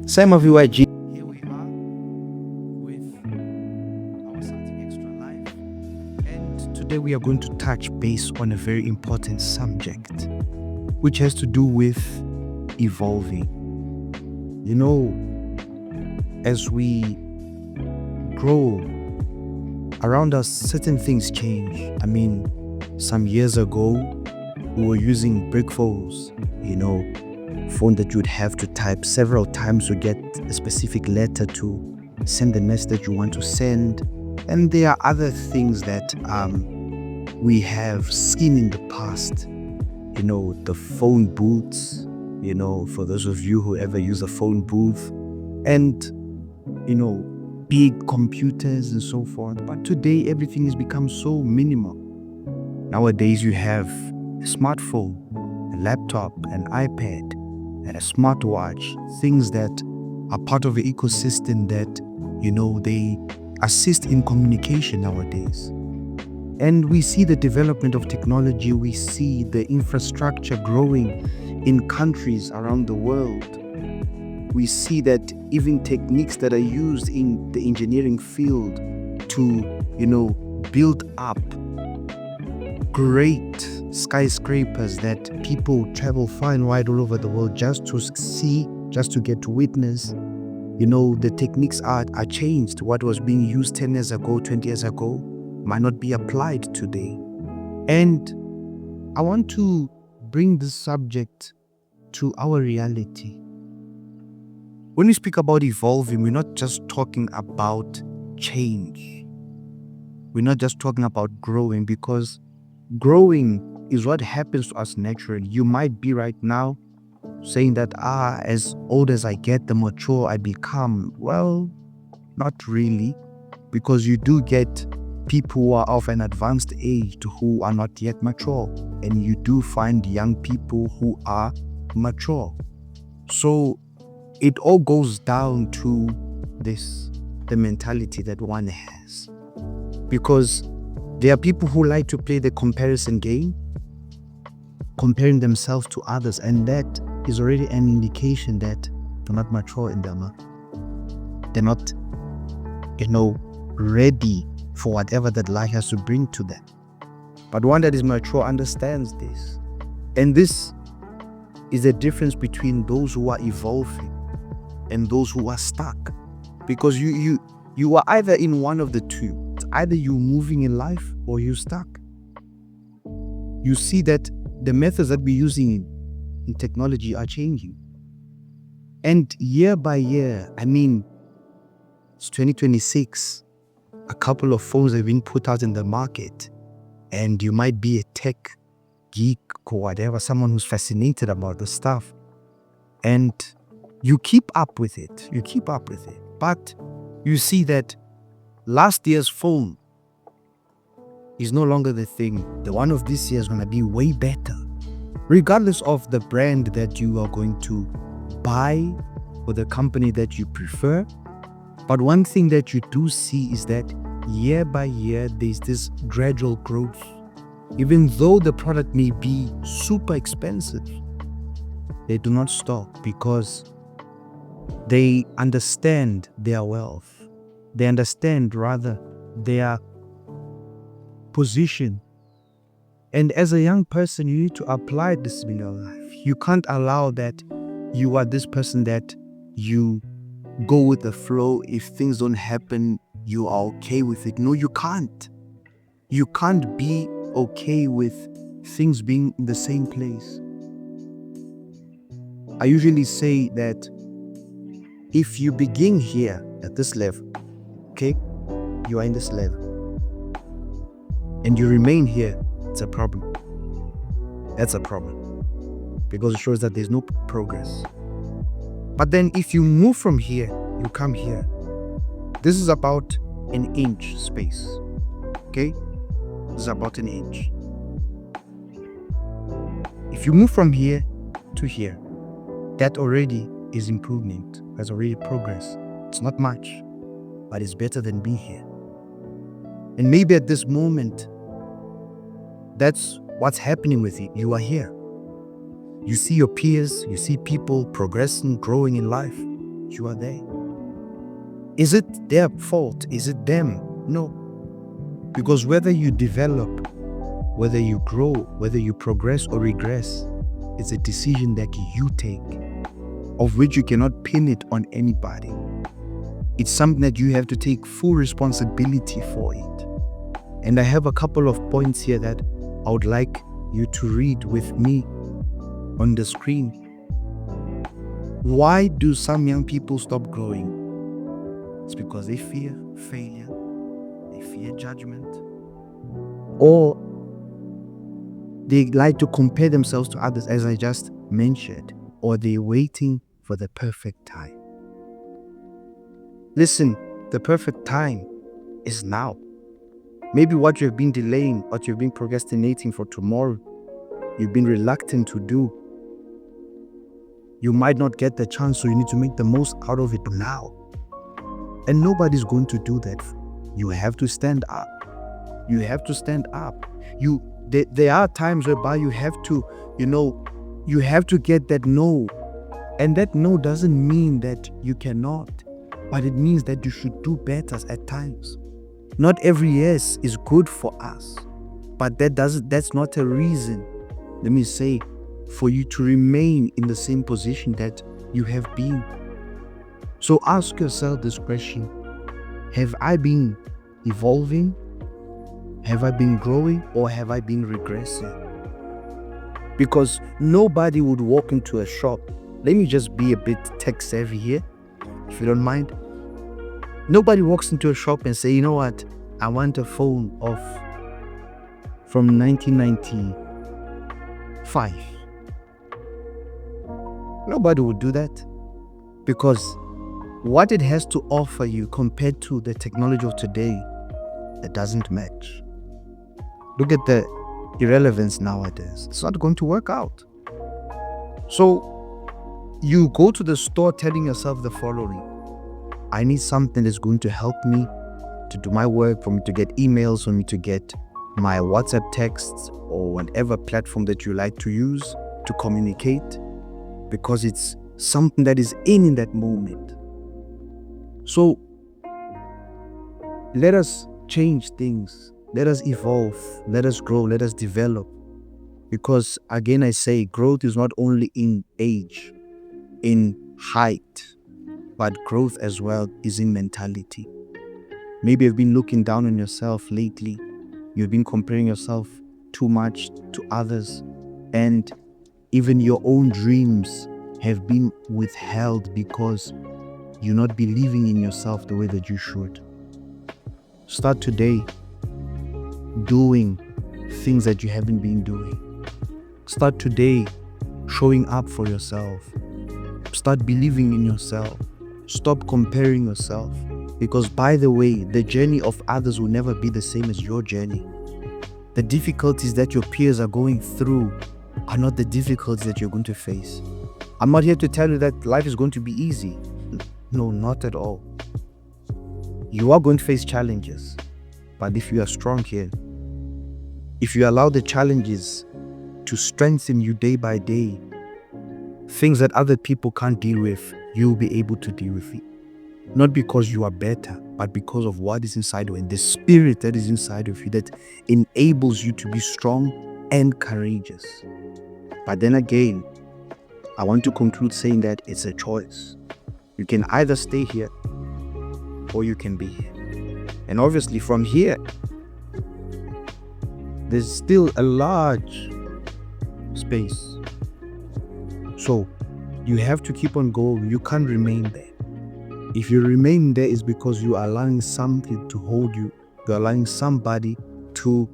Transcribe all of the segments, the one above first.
Same of UIG. Here we are with our Something Extra Life, and today we are going to touch base on a very important subject, which has to do with evolving. You know, as we grow around us, certain things change. I mean, some years ago, we were using brick phones, phone that you'd have to type several times to get a specific letter to send the message that you want to send. And there are other things that we have seen in the past. The phone booths, for those of you who ever use a phone booth, and, big computers and so forth. But today, everything has become so minimal. Nowadays, you have a smartphone, a laptop, an iPad, and a smartwatch, things that are part of the ecosystem that, they assist in communication nowadays. And we see the development of technology, we see the infrastructure growing in countries around the world. We see that even techniques that are used in the engineering field to, build up great skyscrapers that people travel far and wide all over the world just to see, just to get to witness. The techniques are changed. What was being used 10 years ago, 20 years ago, might not be applied today. And I want to bring this subject to our reality. When we speak about evolving, we're not just talking about change. We're not just talking about growing, because growing is what happens to us naturally. You might be right now saying that, as old as I get, the mature I become. Well, not really, because you do get people who are of an advanced age who are not yet mature, and you do find young people who are mature. So it all goes down to the mentality that one has, because there are people who like to play the comparison game, comparing themselves to others, and that is already an indication that they're not mature in them. They're not, ready for whatever that life has to bring to them. But one that is mature understands this. And this is the difference between those who are evolving and those who are stuck. Because you are either in one of the two. It's either you're moving in life or you're stuck. You see that the methods that we're using in technology are changing. And year by year, it's 2026, a couple of phones have been put out in the market, and you might be a tech geek or whatever, someone who's fascinated about the stuff, and you keep up with it. But you see that last year's phone is no longer the thing. The one of this year is going to be way better, regardless of the brand that you are going to buy or the company that you prefer. But one thing that you do see is that year by year, there's this gradual growth. Even though the product may be super expensive, they do not stop, because they understand their wealth. They understand, rather, their position. And as a young person, you need to apply this in your life. You can't allow that you are this person that you go with the flow. If things don't happen, you are okay with it. No, you can't. You can't be okay with things being in the same place. I usually say that if you begin here at this level, okay, you are in this level, and you remain here, it's a problem. That's a problem, because it shows that there's no progress. But then if you move from here, you come here. This is about an inch space, okay? This is about an inch. If you move from here to here, that already is improvement. That's already progress. It's not much, but it's better than being here. And maybe at this moment, that's what's happening with you. You are here. You see your peers, you see people progressing, growing in life. you are there. Is it their fault? Is it them? No. Because whether you develop, whether you grow, whether you progress or regress, it's a decision that you take, of which you cannot pin it on anybody. It's something that you have to take full responsibility for it. And I have a couple of points here that I would like you to read with me on the screen. Why do some young people stop growing? It's because they fear failure, they fear judgment, or they like to compare themselves to others, as I just mentioned, or they're waiting for the perfect time. Listen, the perfect time is now. Maybe what you've been delaying, what you've been procrastinating for tomorrow, you've been reluctant to do, you might not get the chance, so you need to make the most out of it now. And nobody's going to do that. You have to stand up. You have to stand up. There are times whereby you have to, you have to get that no. And that no doesn't mean that you cannot, but it means that you should do better at times. Not every yes is good for us, but that's not a reason, let me say, for you to remain in the same position that you have been. So ask yourself this question: have I been evolving? Have I been growing, or have I been regressing? Because nobody would walk into a shop. Let me just be a bit tech savvy here, if you don't mind. Nobody walks into a shop and say, you know what, I want a phone from 1995. Nobody would do that, because what it has to offer you compared to the technology of today, it doesn't match. Look at the irrelevance nowadays. It's not going to work out. So you go to the store telling yourself the following: I need something that's going to help me to do my work, for me to get emails, for me to get my WhatsApp texts, or whatever platform that you like to use to communicate, because it's something that is in that moment. So let us change things. Let us evolve. Let us grow. Let us develop. Because again, I say growth is not only in age, in height, but growth as well is in mentality. Maybe you've been looking down on yourself lately. You've been comparing yourself too much to others, and even your own dreams have been withheld because you're not believing in yourself the way that you should. Start today doing things that you haven't been doing. Start today showing up for yourself. Start believing in yourself. Stop comparing yourself. Because, by the way, the journey of others will never be the same as your journey. The difficulties that your peers are going through are not the difficulties that you're going to face. I'm not here to tell you that life is going to be easy. No, not at all. You are going to face challenges. But if you are strong here, if you allow the challenges to strengthen you day by day, things that other people can't deal with, you'll be able to deal with it. Not because you are better, but because of what is inside you and the spirit that is inside of you that enables you to be strong and courageous. But then again, I want to conclude saying that it's a choice. You can either stay here or you can be here. And obviously from here, there's still a large space. So you have to keep on going. You can't remain there. If you remain there, it's because you are allowing something to hold you. You're allowing somebody to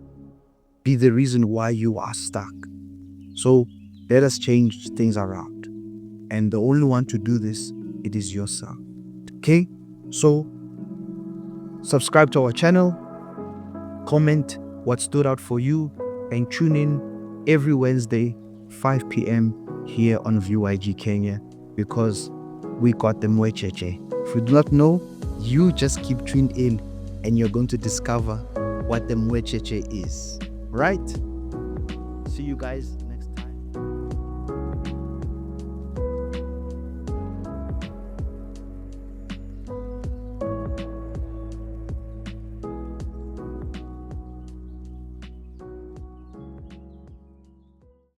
be the reason why you are stuck. So let us change things around. And the only one to do this, it is yourself. Okay? So subscribe to our channel, comment what stood out for you, and tune in every Wednesday, 5 p.m. here on VYG Kenya, because we got the Mwecheche. If you do not know, you just keep tuned in and you're going to discover what the Mwecheche is. Right? See you guys next time.